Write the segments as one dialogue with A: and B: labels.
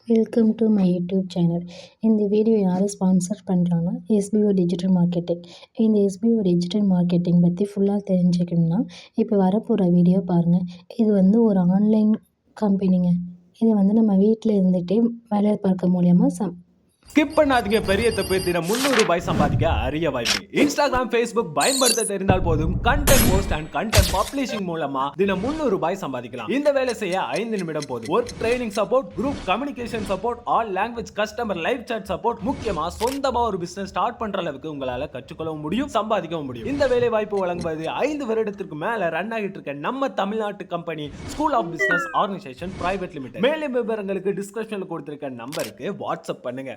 A: Welcome to my YouTube channel. இந்த video யார் sponsor பண்ணுறாங்கன்னா எஸ்பிஓ டிஜிட்டல் மார்க்கெட்டிங். இந்த எஸ்பிஓ டிஜிட்டல் மார்க்கெட்டிங் பற்றி ஃபுல்லாக தெரிஞ்சுக்கணும்னா இப்போ வரப்போகிற வீடியோ பாருங்கள். இது வந்து ஒரு ஆன்லைன் கம்பெனிங்க. இதை வந்து நம்ம வீட்டில் இருந்துகிட்டே வேலை பார்க்க மூலியமாக
B: ஸ்கிப் பண்ணாதீங்க. பெரிய தப்பு. தினம் 300 ரூபாய் சம்பாதிக்க அரிய வாய்ப்பு. இன்ஸ்டாகிராம், ஃபேஸ்புக் பயன்படுத்த தெரிந்தால் போதும் content post and content publishing மூலமா தினம் 300 ரூபாய் சம்பாதிக்கலாம். இந்த வேலை செய்ய 5 நிமிடம் போதும். Work training support, group communication support, all language customer live chat support, முக்கியமா சொந்தமா ஒரு பிசினஸ் ஸ்டார்ட் பண்ற அளவுக்கு உங்களால கற்றுக்கொள்ளவும் முடியும், சம்பாதிக்கவும் முடியும். இந்த வேலை வாய்ப்பு வழங்குவது 5 வருடத்திற்கு மேல ரன் ஆகிட்டு இருக்க நம்ம தமிழ்நாட்டு company school of business organisation private limited. மேலும் விவரங்களுக்கு டிஸ்கிரிப்ஷன்ல கொடுத்திருக்க நம்பருக்கு வாட்ஸ்அப் பண்ணுங்க.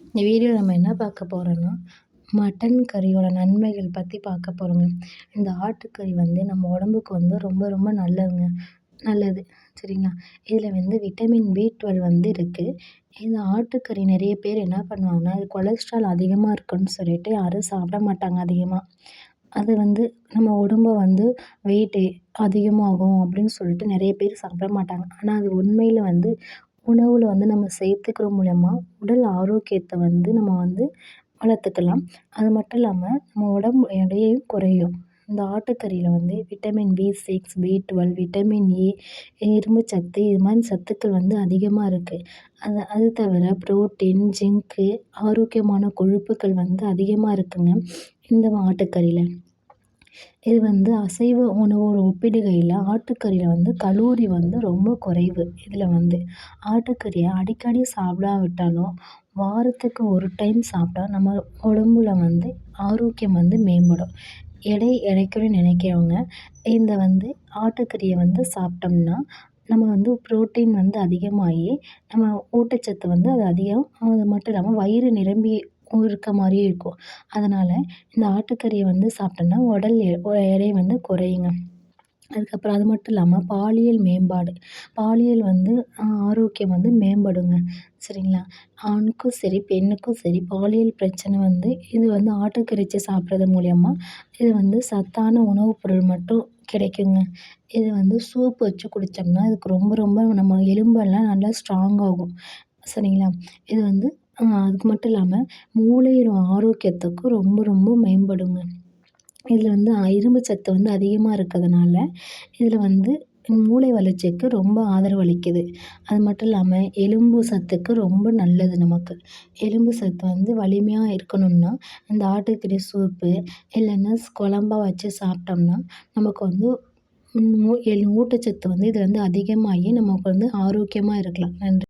A: இந்த வீடியோ நம்ம என்ன பார்க்க போகிறோன்னா மட்டன் கறியோட நன்மைகள் பற்றி பார்க்க போகிறோங்க. இந்த ஆட்டுக்கறி வந்து நம்ம உடம்புக்கு வந்து ரொம்ப ரொம்ப நல்லது சரிங்களா. இதில் வந்து விட்டமின் B12 வந்து இருக்குது. இந்த ஆட்டுக்கறி நிறைய பேர் என்ன பண்ணுவாங்கன்னா அது கொலஸ்ட்ரால் அதிகமாக இருக்குன்னு சொல்லிட்டு யாரும் சாப்பிட மாட்டாங்க அதிகமாக. அது வந்து நம்ம உடம்பை வந்து வெயிட் அதிகமாகும் அப்படின்னு சொல்லிட்டு நிறைய பேர் சாப்பிட மாட்டாங்க. ஆனால் அது உண்மையில் வந்து உணவில் வந்து நம்ம சேர்த்துக்கிற மூலயமா உடல் ஆரோக்கியத்தை வந்து நம்ம வந்து வளர்த்துக்கலாம். அது மட்டும் இல்லாமல் நம்ம உடம்பு எடையும் குறையும். இந்த ஆட்டுக்கறியில் வந்து vitamin B6, B12, vitamin A, இரும்பு சத்து, இது மாதிரி சத்துக்கள் வந்து அதிகமாக இருக்குது. அது தவிர புரோட்டீன், ஜிங்க்கு, ஆரோக்கியமான கொழுப்புகள் வந்து அதிகமாக இருக்குங்க இந்த ஆட்டுக்கறியில். இது வந்து அசைவ உணவோட ஒப்பிடுகையில் ஆட்டுக்கறியில் வந்து கலோரி வந்து ரொம்ப குறைவு. இதில் வந்து ஆட்டுக்கறியை அடிக்கடி சாப்பிடாவிட்டாலும் வாரத்துக்கு ஒரு டைம் சாப்பிட்டா நம்ம உடம்புல வந்து ஆரோக்கியம் வந்து மேம்படும். எடை இழைக்கணும்னு நினைக்கிறவங்க இந்த வந்து ஆட்டுக்கறியை வந்து சாப்பிட்டோம்னா நம்ம வந்து புரோட்டீன் வந்து அதிகமாகி நம்ம ஊட்டச்சத்து வந்து அது அதிகம். அது மட்டும் இல்லாமல் வயிறு நிரம்பி இருக்க மாதிரியே இருக்கும். அதனால் இந்த ஆட்டுக்கறியை வந்து சாப்பிட்டோம்னா உடல் எடை வந்து குறையுங்க. அதுக்கப்புறம் அது மட்டும் இல்லாமல் பாலியல் மேம்பாடு, பாலியல் வந்து ஆரோக்கியம் வந்து மேம்படுங்க சரிங்களா. ஆணுக்கும் சரி பெண்ணுக்கும் சரி பாலியல் பிரச்சனை வந்து இது வந்து ஆட்டுக்கறிச்சி சாப்பிட்றது மூலயமா இது வந்து சத்தான உணவுப் பொருள் மட்டும் கிடைக்குங்க. இது வந்து சூப் வச்சு குடித்தோம்னா இதுக்கு ரொம்ப ரொம்ப நம்ம எலும்பெல்லாம் நல்லா ஸ்ட்ராங் ஆகும் சரிங்களா. இது வந்து அதுக்கு மட்டும் இல்லாமல் மூளையோட ஆரோக்கியத்துக்கும் ரொம்ப ரொம்ப மேம்படுங்க. இதில் வந்து இரும்பு சத்து வந்து அதிகமாக இருக்கிறதுனால இதில் வந்து மூளை வளர்ச்சிக்கு ரொம்ப ஆதரவு அளிக்குது. அது மட்டும் இல்லாமல் எலும்பு சத்துக்கு ரொம்ப நல்லது நமக்கு. எலும்பு சத்து வந்து வலிமையாக இருக்கணும்னா இந்த ஆட்டுக்கறி சூப்பு இல்லைன்னா குழம்பா வச்சு சாப்பிட்டோம்னா நமக்கு வந்து ஊட்டச்சத்து வந்து இது வந்து அதிகமாகி நமக்கு வந்து ஆரோக்கியமாக இருக்கலாம். நன்றி.